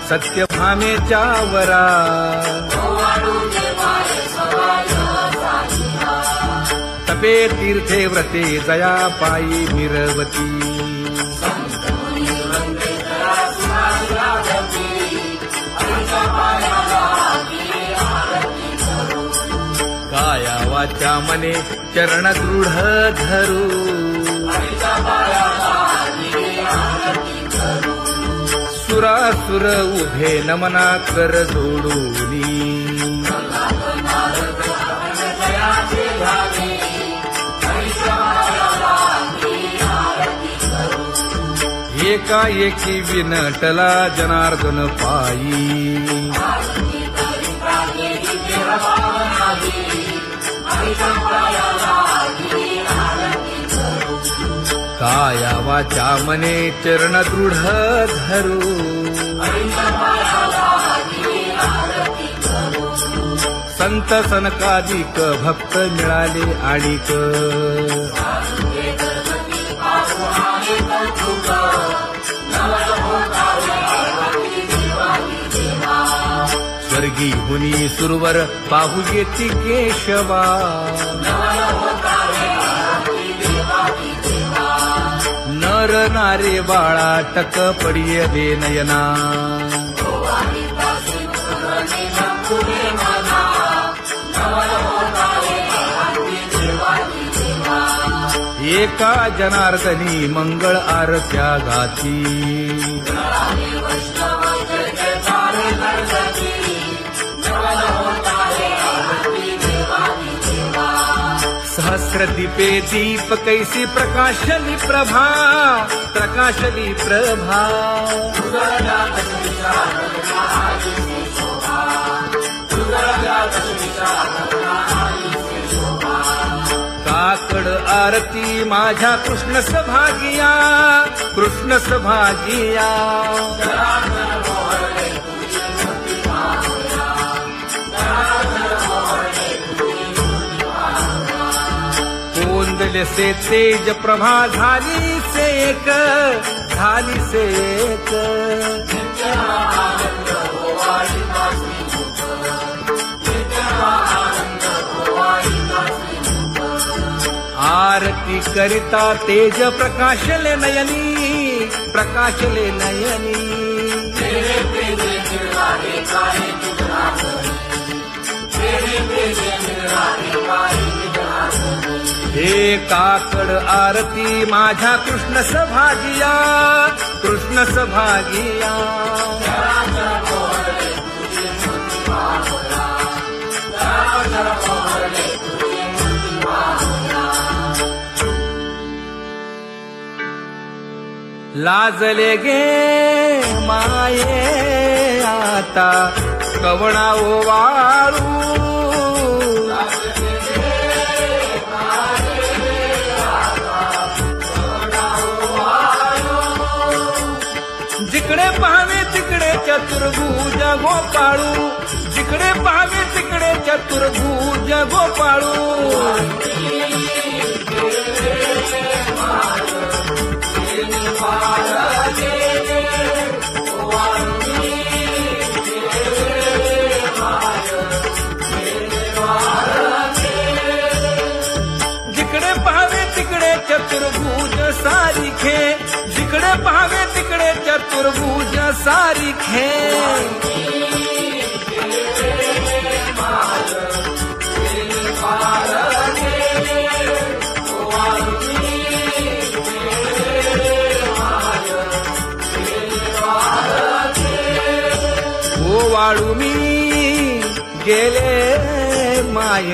सत्यभामेच्या वरा तपे तीर्थे व्रते जया पायी मिरवती काया वाचा मने चरण दृढ धरू सुरासुर उभे नमना कर जोडूनी एकाएकी विनटला जनार्दन पायी काया वाचा मने चरण दृढ धरू संत सनकादिक भक्त मिळाले आणिक स्वर्गी हुनी सुरवर पाहू येती केशवा नर नारे बाळा टक पडिये दे नयना एका जनार्दनी मंगळ आरत्या गाती सहस्र दीपे दीप कैसी प्रकाशली प्रभा प्रकाशली प्रभा काकड आरती माझ्या कृष्ण सभागिया कृष्ण सभागिया कोंदले से तेज प्रभा झाली से एक झाली से एक आरती करिता तेज प्रकाशले नयनी प्रकाशले नयनी हे काकड आरती माझ्या कृष्ण सभागिया कृष्ण सभागिया लाजले गे माये आता कवणा ओवाळू जिकडे पाहावे तिकडे चतुर्भुज गोपाळू जिकडे पाहावे तिकडे चतुर्भुज गोपाळू जिकडे पाहावे तिकडे चतुर्भुज सारिखे जिकडे पाहावे तिकडे चतुर्भुज सारिखे ओवाळू मी गेले माय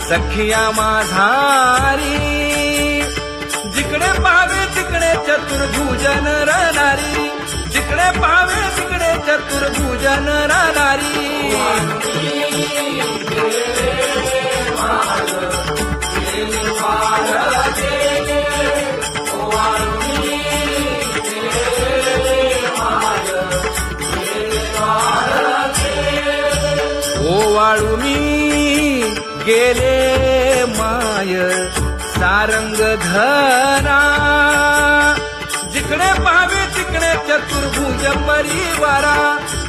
सखिया माझारी जिकडे पाहावे तिकडे चतुर्भुज नरनारी जिकडे पाहावे तिकडे चतुर्भुज नरनारी ओवाळू मी गेले माय सारंग धरा जिकडे पाहावे तिकडे चतुर्भुज परिवारा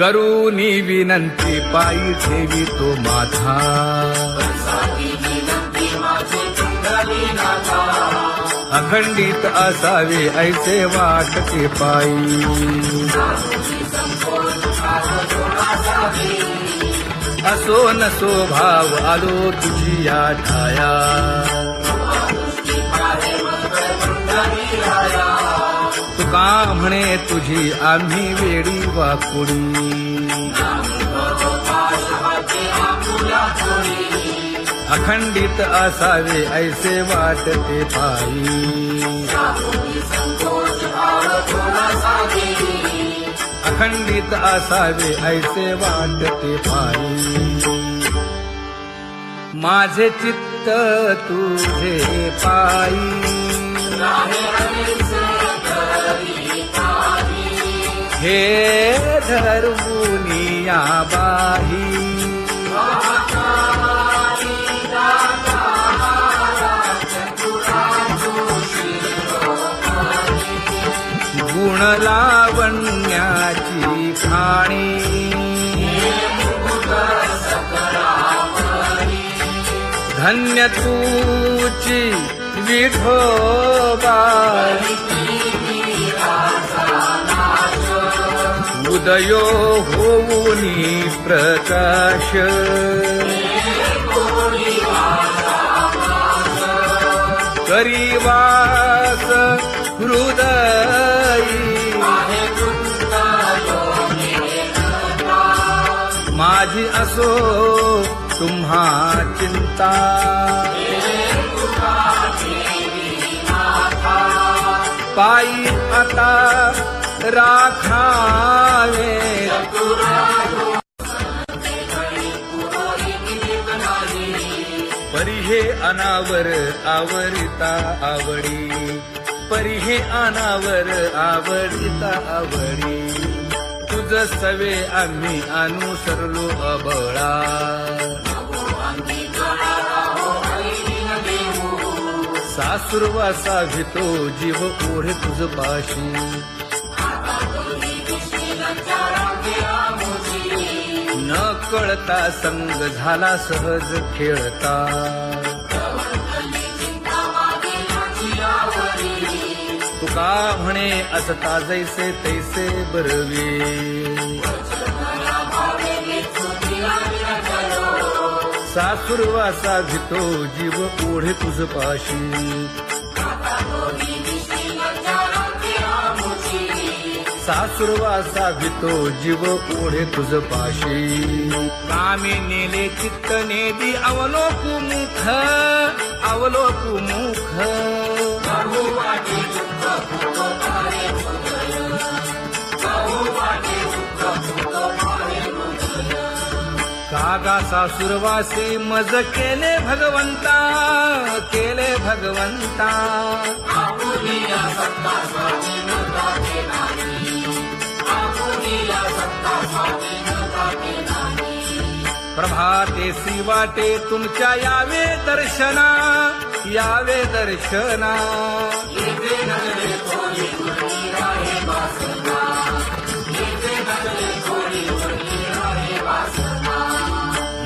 करूनी विनंती पायी ठेवी तो माझा अखंडित असावे ऐसे वाटते पायी असो नसो भाव आलो तुझी या ठाया तुका म्हणे तुझी आम्ही वेडी वाकुडी अखंडित असावे ऐसे वाटते पायी अखंडित असावे ऐसे वाटते पायी माझे चित्त तुझे पायी हे धर्मुनिया बाही गुण लावण्याची खाणी धन्य तूची विठोबा उदयो होऊनी प्रकाश करीवास हृदयी माझी असो तुम्हा चिंता पायी आता राखावे परी हे अनावर आवरिता आवडी परी हे अनावर आवडिता आवडी तुझ सवे आम्ही अनुसरलो अबळा सासुरवासा भितो जीव ओढे तुझ पाशी न कळता संग झाला सहज खेळता तुका म्हणे असता जैसे तैसे बरवे सासुरवासा भितो जीव ओढे तुझ पाशी सासुरवासा भितो जीव ओढे तुझ पाशी कामी नेले चित्त नेदी अवलोकु मुख अवलोकु मुख कागा सासुरवासी मज केले भगवंता केले भगवंता प्रभाते वाटे तुमच्या यावे दर्शना यावे दर्शना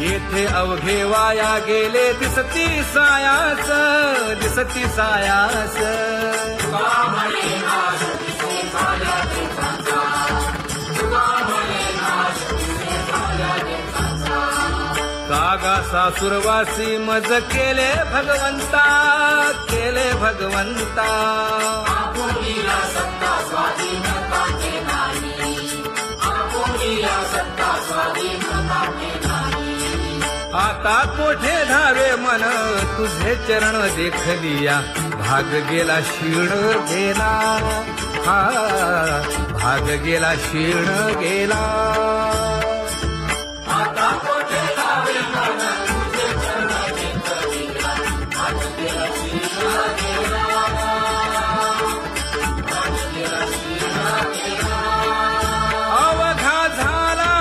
येथे अवघे वाया गेले दिसती सायास दिसती सायास कागा सासुरवासी मज केले भगवंता केले भगवंता आता कोठे धावे मन तुझे चरण देखलिया भाग गेला क्षीण गेला हा भाग गेला क्षीण गेला आता कोठे धावे मन तुझे चरण देखलिया भाग गेला क्षीण गेला अवघा झाला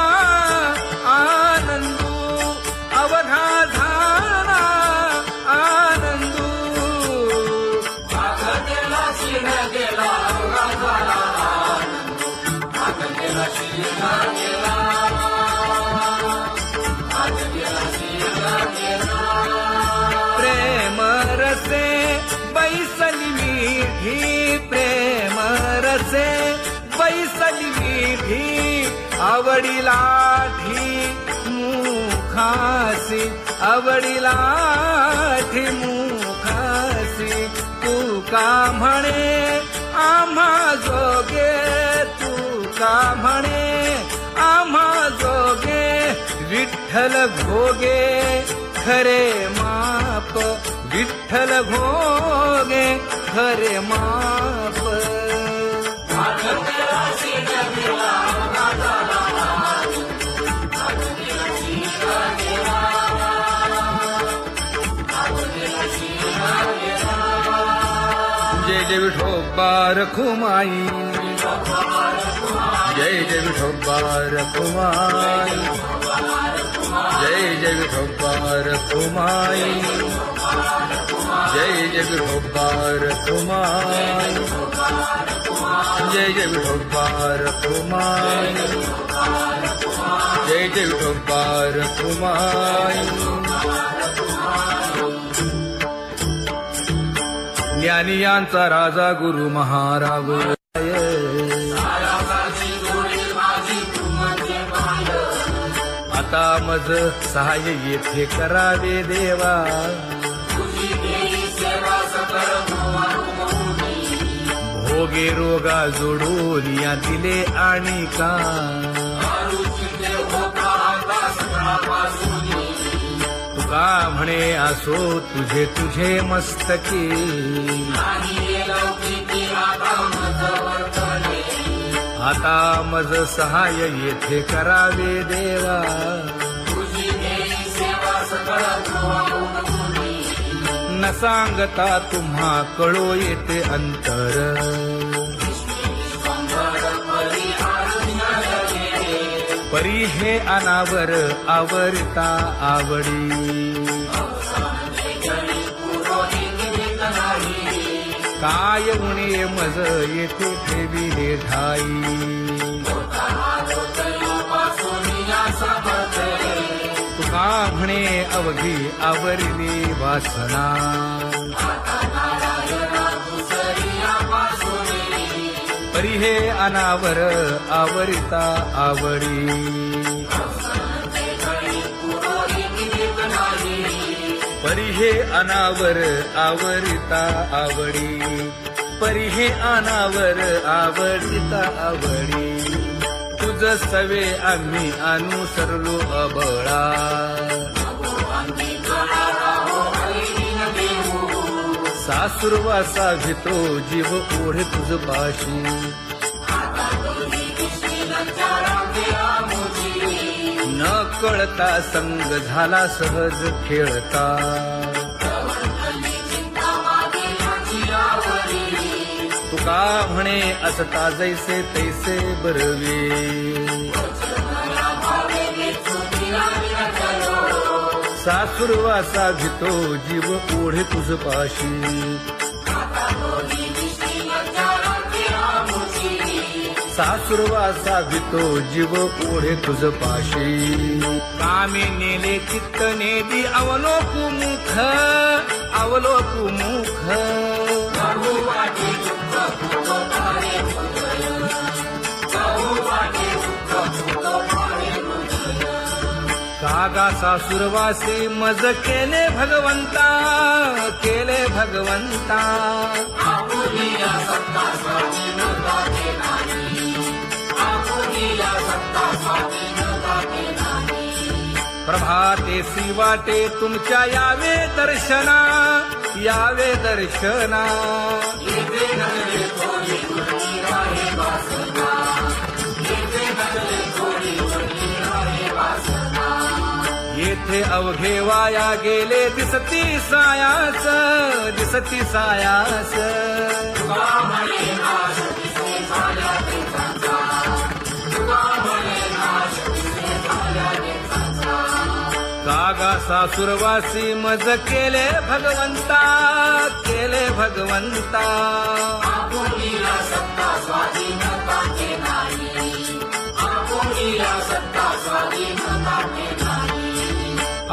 आनंदू अवघा झाला आनंदू भाग गेला क्षीण गेला अवघा झाला आनंदू भाग गेला क्षीण गेला मुखासे बैसली विधी आवडीला मुखासी आवडीला मुखासी तू का म्हणे आम्हा जोगे तू का म्हणे आम्हा जोगे विठ्ठल भोगे खरे माप विठ्ठल भोगे खरे माप जय जय विठोबा रखुमाई जय जय विठोबा रखुमाई जय जय विठोबा रखुमाई जय जय विठोबा रखुमाई जय जय विठोबा रखुमाई जय जय विठोबा रखुमाई ज्ञानियांचा राजा गुरु महाराज आता मज सहाय्य येथे करावे देवा भोगे रोगा जोडून या दिले आणि का तुका म्हणे असो तुझे तुझे मस्तकी आता मज सहाय्य येथे करावे देवा न सांगता तुम्हा कळो येते अंतर परी हे अनावर आवरता आवडी काय उणे मज येथे ठेविले ठाई तुका म्हणे अवघी आवरली वासना परी हे अनावर आवरिता आवडी परी हे अनावर आवरिता आवडी परी हे अनावर आवडिता आवडी तुझ सवे आम्ही अनुसरलो अबळा सासुरवासा भितो जीव ओढे तुझ पाशी न कळता संग झाला सहज खेळता तुका म्हणे असता जैसे तैसे बरवे सासुरवासा भितो जीव ओढे तुझ पाशी सासुरवासा भितो जीव ओढे तुझ पाशी कामे नेले चित्त नेदी अवलोकु मुख अवलोकु मुख कागा सासुरवासी मज केले भगवंता केले भगवंता प्रभाते सी वाटे तुमच्या यावे दर्शना यावे दर्शना येथे अवघे वाया गेले दिसती सायास दिसती सायास कागा सासुरवासी मज केले भगवंता केले भगवंता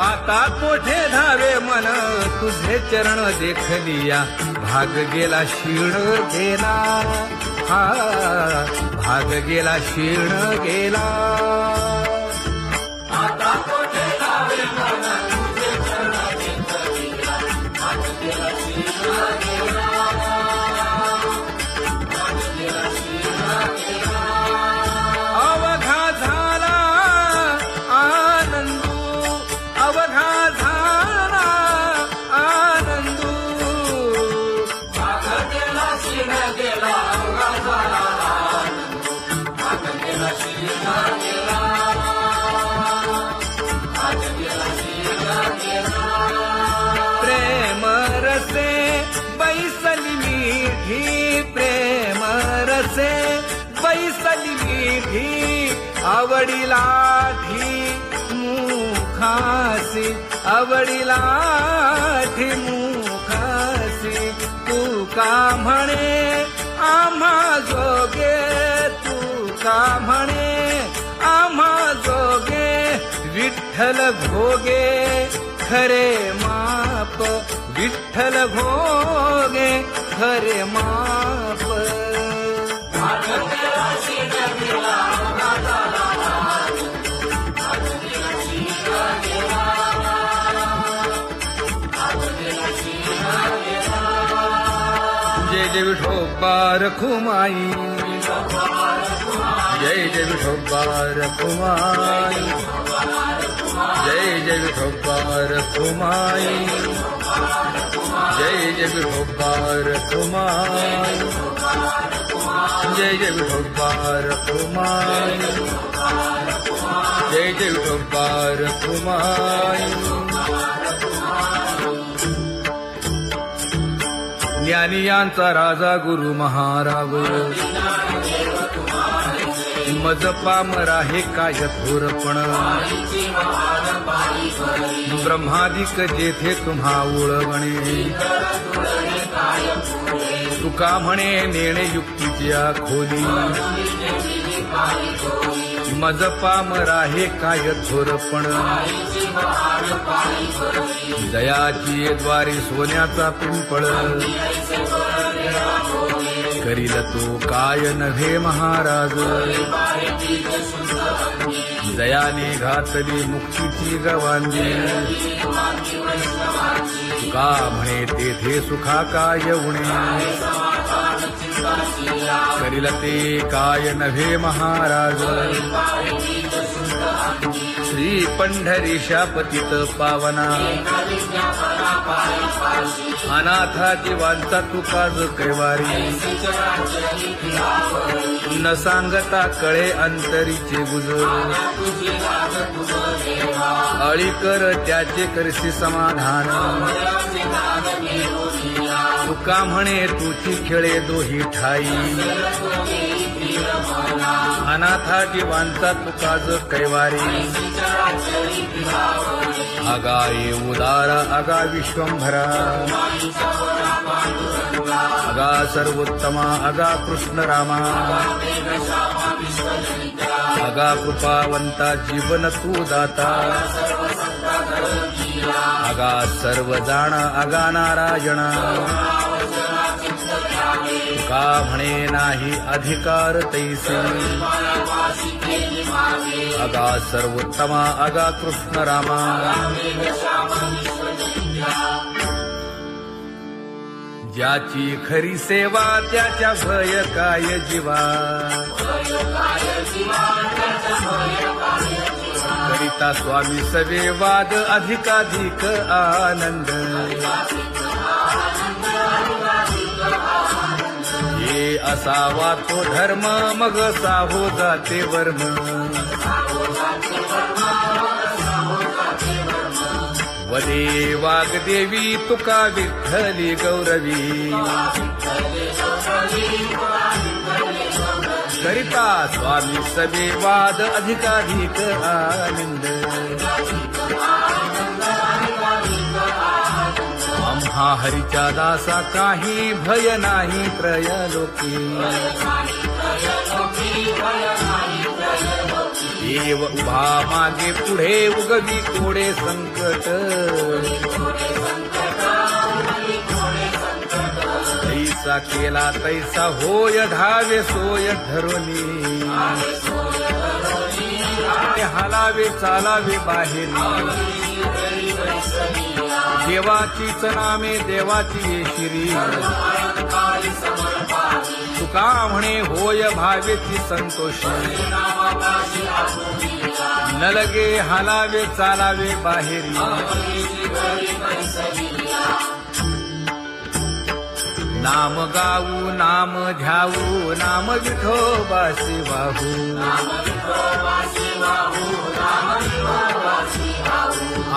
आता कोठे धावे मन तुझे चरण देखलिया भाग गेला शीण गेला हा भाग गेला शीर्ण गेला अवघा झाला आनंदू अवघा झाला आनंदू प्रेम रसे बैसली मीठी प्रेम रसे बैसली मीठी आवडीला ठी मुखासी आवडीला ठी मुखासी तू का म्हणे आम्हा जोगे तू का म्हणे आम्हा जोगे विठ्ठल भोगे खरे माप विठ्ठल भोगे खरे माप जय जय विठोबा रखुमाई जय जय विठोबा रखुमाई जय जय विठोबा रखुमाई जय जय विठोबा रखुमाई जय जय विठोबा रखुमाई जय जय विठोबा रखुमाई ज्ञानियांचा राजा गुरु महाराज मज पामरा हे काय थोरपण ब्रह्मादिक जेथे तुम्हा उळवणे तुका म्हणे नेणे युक्तीची खोली मज पामरा हे काय थोरपण दयाची द्वारे सोन्याचा पिंपळ करील तो काय नव्हे महाराज दयाने घातली मुक्तीची गवांजी का म्हणे तेथे सुखा काय उणे करील ते काय नव्हे महाराज श्री पंढरीशा पतित पावना अनाथा जीवांचा तुकाज कैवारी न सांगता कळे अंतरीचे गुजर अळी कर त्याचे करशी समाधान तुका म्हणे तुची खेळे दोही ठाई अनाथा जीवांचा तुकाज कैवारी अगा ये उदार अगा विश्वंभरा अगा सर्वोत्तमा अगा कृष्ण रामा अगा कृपावंता जीवन तू दाता अगा सर्व जाणा अगा नारायणा का म्हणे नाही अधिकार तैसे अगा सर्वोत्तमा अगा कृष्ण रामा ज्याची खरी सेवा त्याच्या भय काय जीवा करिता स्वामी सवे वाद अधिकाधिक आनंद हे असावा तो धर्म मग साहो जाते वर्म वदे वाग्देवी तुका विठ्ठली गौरवी करिता स्वामी सवे वाद अधिकाधिक आनंद आम्हा हरीच्या दासा काही भय नाही त्रयलोकी देव उभा मागे पुढे उगवी कोडे संकट जैसा केला तैसा होय धावे सोय धरोनी हालावे चालावे बाहेरी देवाचीच नामे देवाची येशिरी तुका म्हणे होय भावेची संतोषी न लगे हालावे चालावे बाहेरी नाम गाऊ नाम ध्याऊ नाम विठोबासी वाहू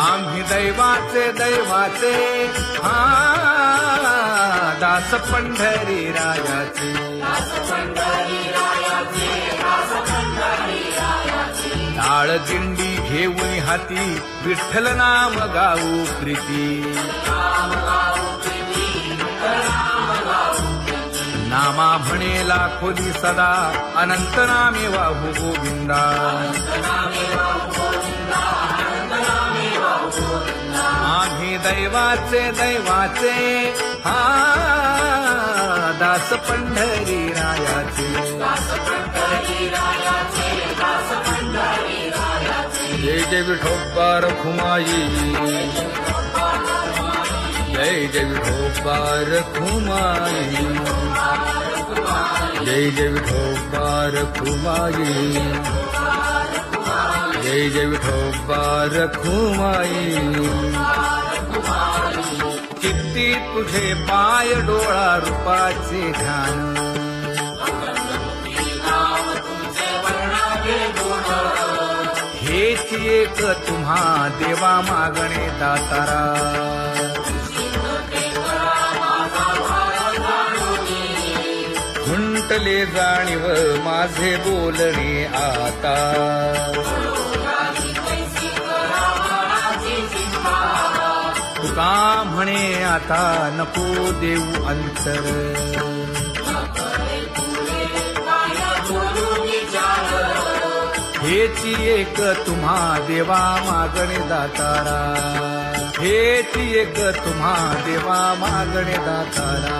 आम्ही दैवाचे दैवाचे हा दास पंढरी रायाचे टाळ दिंडी घेऊन हाती विठ्ठल नाम गाऊ प्रीती नामा म्हणेला खोली सदा अनंत नामे वाहू गोविंदा आम्ही दैवाचे दैवाचे हा दास पंढरी रायाचे जय जय विठोबा रखुमाई जय जय विठोबा रखुमाई जय जय विठोबा रखुमाई जय जय विठोबा रखुमाई चित्ती तुझे पाय डोळा रूपाचे ध्यान हेच एक तुम्हा देवा मागणे दातारा खुंटले जाणीव माझे बोलणे आता तुका म्हणे आता नको देऊ अंतर हेची एक तुम्हा देवा मागणे दातारा हेची एक तुम्हा देवा मागणे दातारा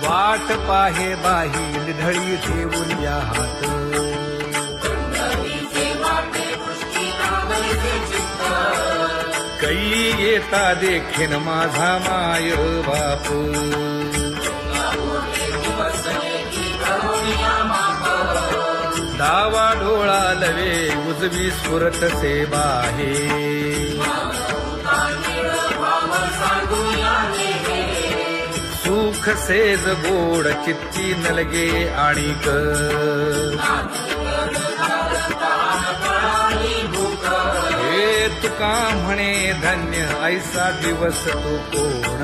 वाट पाहे बाही ढळी ठेवून या हात कै येता देखीन माझा माय बाप डावा डोळा लवे उजवी सुरत से बाहे सुख सेज गोड चित्ती नलगे आणिक हे तुका म्हणे धन्य ऐसा दिवस तो कोण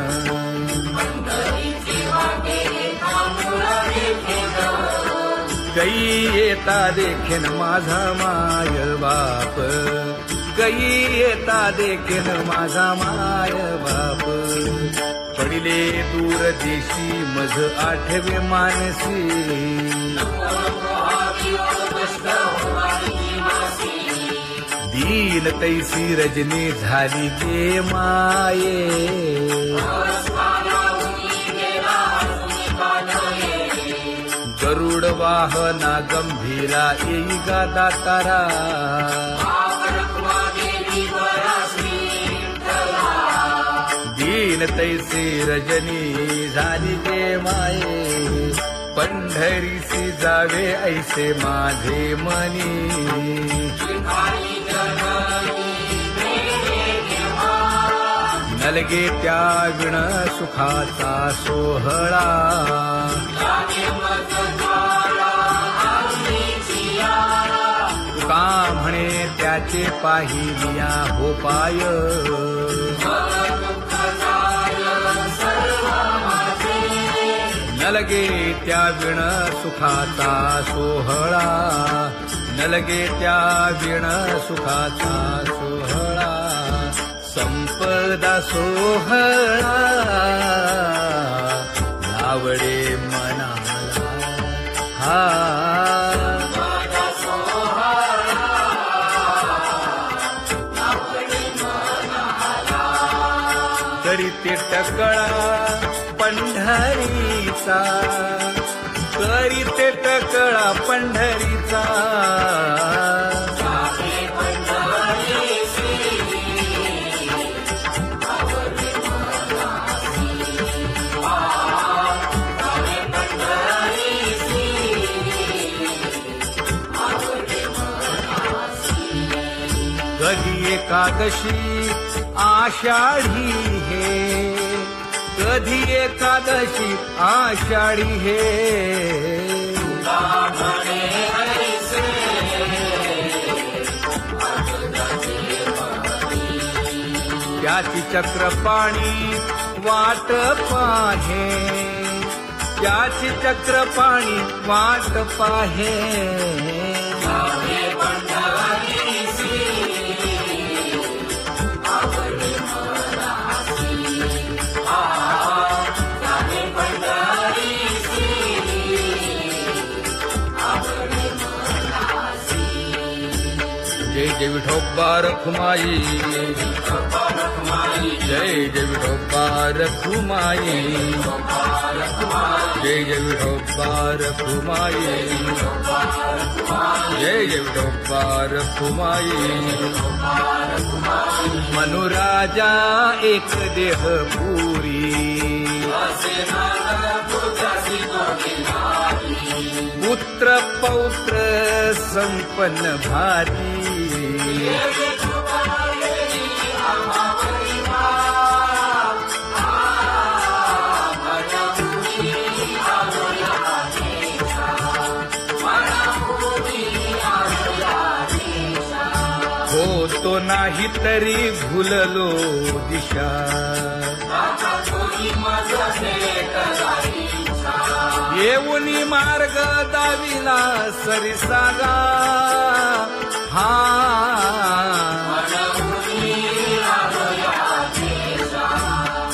कै येता देखीन माझा माय बाप कै येता देखीन माझा माय बाप पडिले दूर देशी मज आठवे मानसी दीन तैसी रजनी झाली गे माये गरुड वाहना गंभीरा येई गा दातारा दीन तैसी रजनी झाली गे माये पंढरीसी जावे ऐसे माझे मनी नलगे त्या विण सुखाचा सोहळा तुका म्हणे त्याचे पाहिलिया हो पाय नलगे त्या विण सुखाचा सोहळा नलगे त्या विण सुखाचा सोहळा संपदा सोहळा लावडे मनाला हा तरी ते टकळा पंढरीचा, करीते टकळा पंढरीचा. कधी एकादशी आषाढी हे, कधी एकादशी आषाढी हे. त्याची चक्रपाणी वाट पाहे, त्याची चक्रपाणी वाट पाहे. जय जय विठोबा रखुमाई, जय जय विठोबा रखुमाई, जय जय विठोबा रखुमाई, जय जय विठोबा रखुमाई. मनुराजा एक देह पुरी, पुत्र पौत्र संपन्न भारी. होतो नाही तरी भुललो दिशा, येऊनी मार्ग दाविला सरिसागा. हा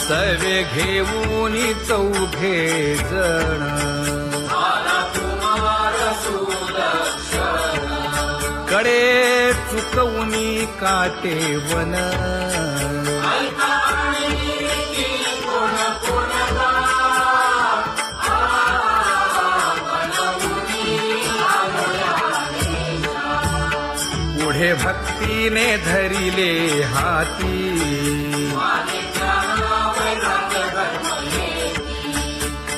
सवे घेऊनी चौघे जण, कडे चुकवूनी काटे वन. पुढे भक्तीने धरिले हाती,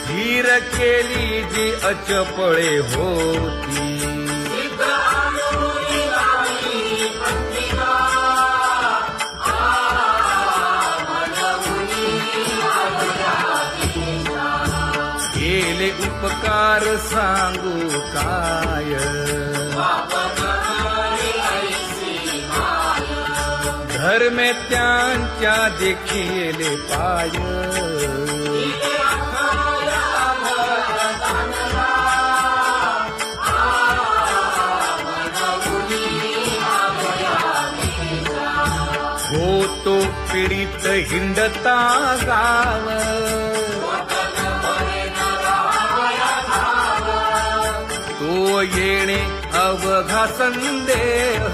धीर केली जी अचपळे होती. केले उपकार सांगू काय, धर्मे त्यांच्या देखिले पाय. होतो पीडित हिंडता गाव, तो येणे अवघा संदेह.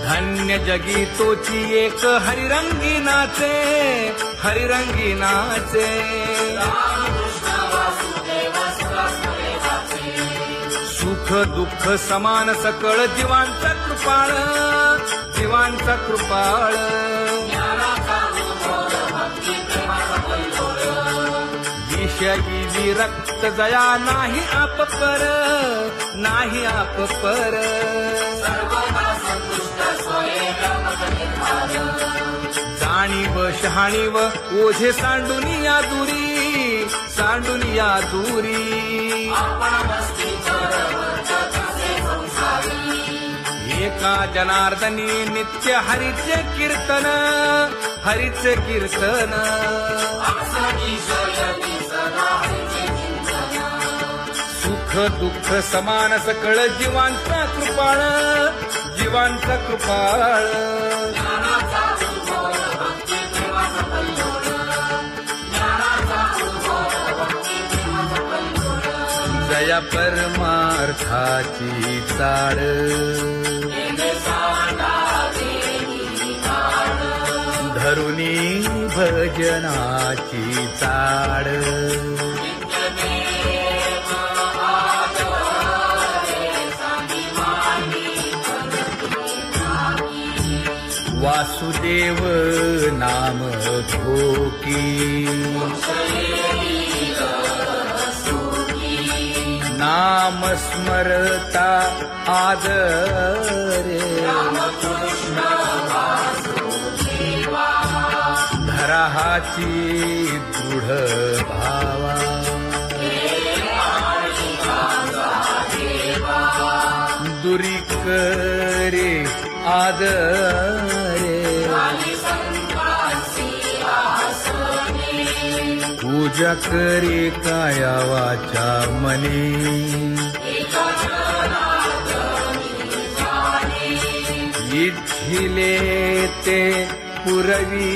धन्य जगी तोची एक हरिरंगी नाचे, हरिरंगी नाचे. सुख दुःख समान सकळ जीवांचा कृपाळ, जीवांचा कृपाळ. विषयी विरक्त जया नाही आप पर, नाही आप पर. जाणीव शहाणीव ओझे सांडुनिया दुरी, सांडुनिया दुरी. एका जनार्दनी नित्य हरीचे कीर्तन, हरीचे कीर्तन. सुख दुःख समान सकळ जीवांचा कृपाळ, जीवांचा कृपाळ. जया परमार्थाची चाळ धरुनी भजनाची चाळ वासुदेव नाम घोकी नाम स्मरता आदरे धराहाची दृढ भावा दुरी करे आदरे पूजा करे काया वाचा मने इच्छिले ते पुरवी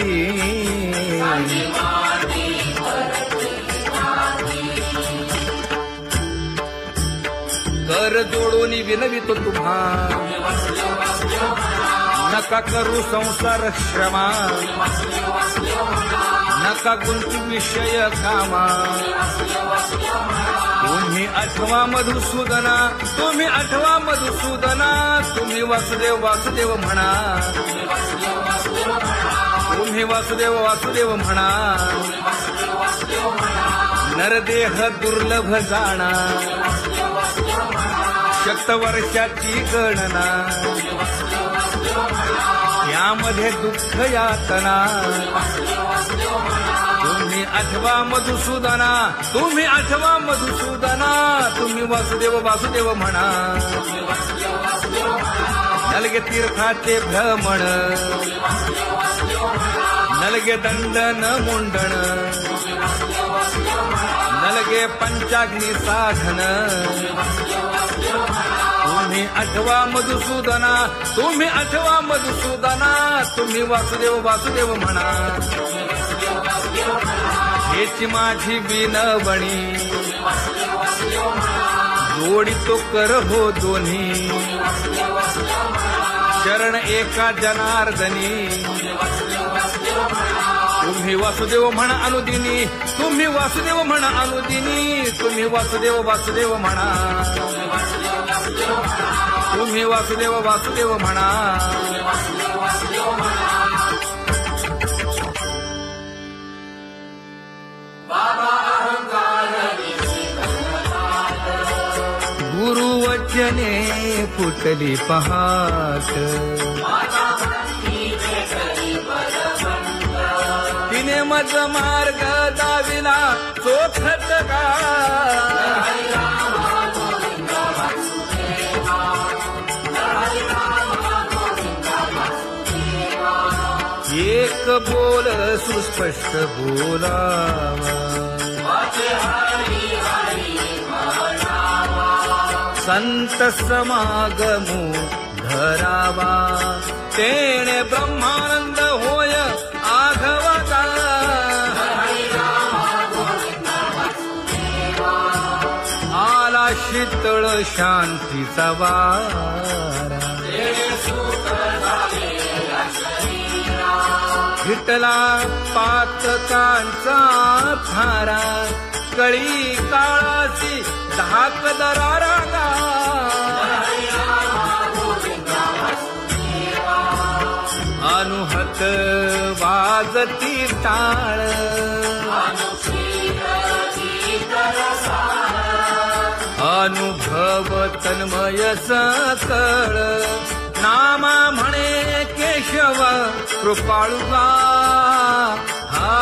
कर जोडून विनवितो तुम्हा नका करू संसार श्रमा नका गुंतू विषय कामा तुम्ही आठवा मधुसूदना तुम्ही आठवा मधुसूदना तुम्ही वासुदेव वासुदेव म्हणा तुम्ही वासुदेव वासुदेव म्हणा नरदेह दुर्लभ जाणा शतवर्षाची गणना यामध्ये दुःख यातना तुम्ही आठवा मधुसूदना तुम्ही आठवा मधुसूदना तुम्ही वासुदेव वासुदेव म्हणा नलगे तीर्थाचे भ्रमण नलगे दंडन मुंडण नलगे पंचाग्नी साधन तुम्ही आठवा मधुसूदना तुम्ही आठवा मधुसूदना तुम्ही वासुदेव वासुदेव म्हणा हेची माझी विनवणी जोडितो कर हो दोन्ही शरण एका जनार्दनी तुम्ही वासुदेव म्हणा अनुदिनी तुम्ही वासुदेव म्हणा अनुदिनी तुम्ही वासुदेव वासुदेव म्हणा तुम्ही वासुदेव वासुदेव म्हणा गुरुवचने फुटली पहाट तिने मज मार्ग दाविला चोखत का एक बोल सुस्पष्ट बोलावा संत समागमू धरावा तेणे ब्रह्मानंद होय आघवता आला शीतळ शांतीचा वारा विठला पातकांचा थारा कळी काळाची धाक दरारा अनुहत वाजती टाळ अनुभव तन्मय सकळ नामा म्हणे केशव कृपाळुगा हा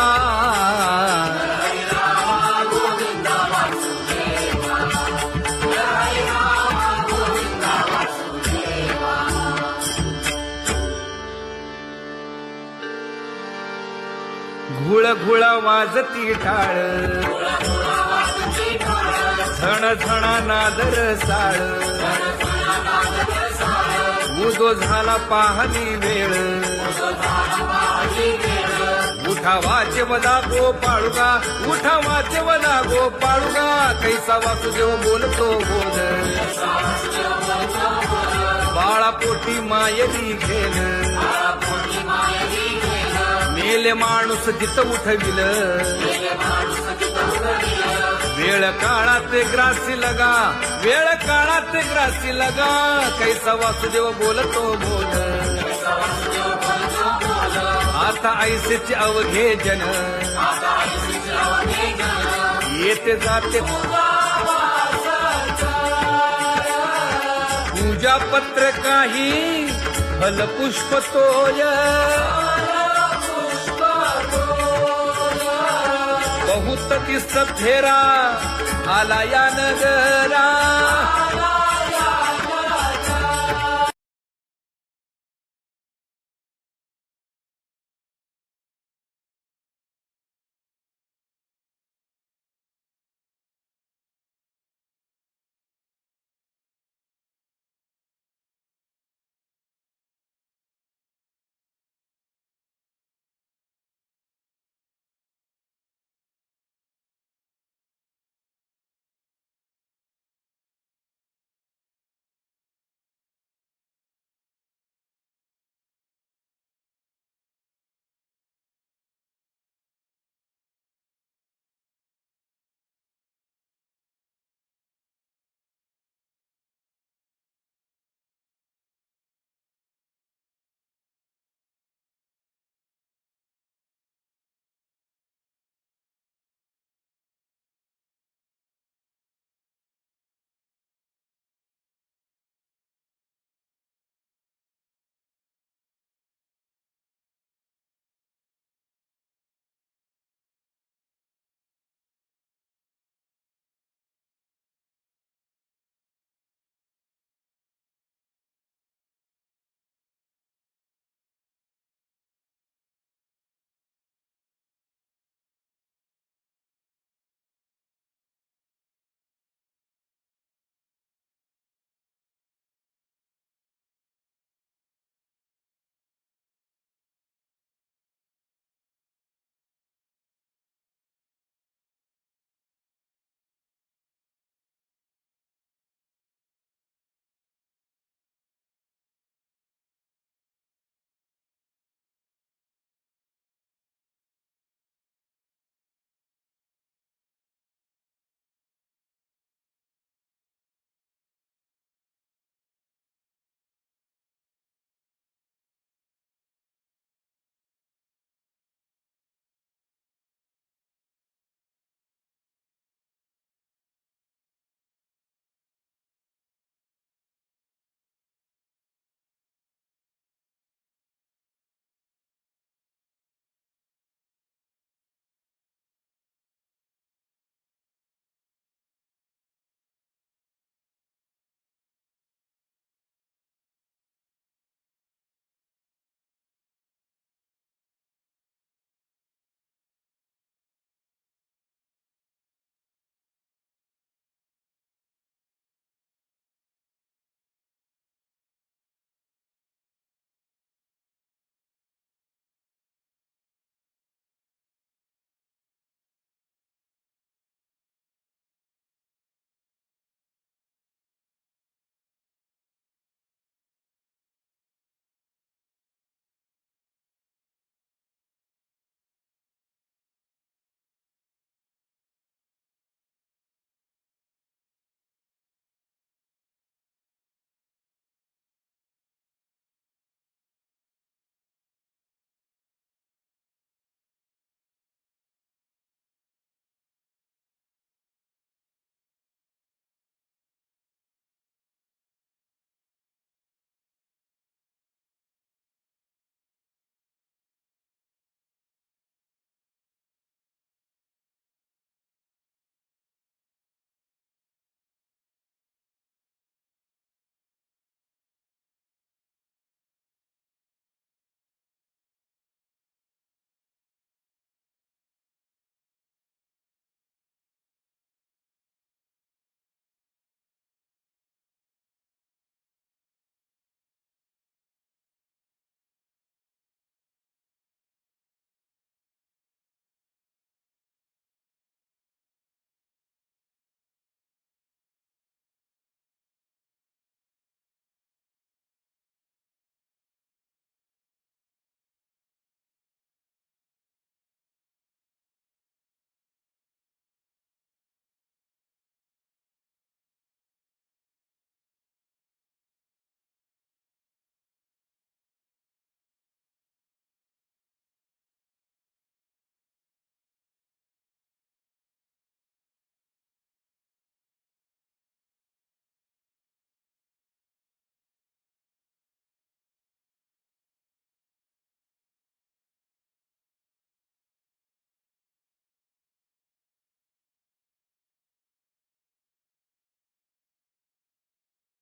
घुळ घुळ वाजती टाळ झण झण नादर साळ उदो झाला पाहली वेळ उठा वाचवला गोपाळुका उठा वाचवला गोपाळुका कैसा वासुदेव बोलतो बोल बाळा पोटी मायली घेल मेले माणूस जित उठविल वेळ काळात ग्रासी लगा वेळ काळात ग्रासी लगा कैसा वासुदेव बोलतो बोल आता ऐसेचे अवघे जन येते जाते पूजा पत्र काही फलपुष्प तोय बहुत तीस फेरा आला या नगर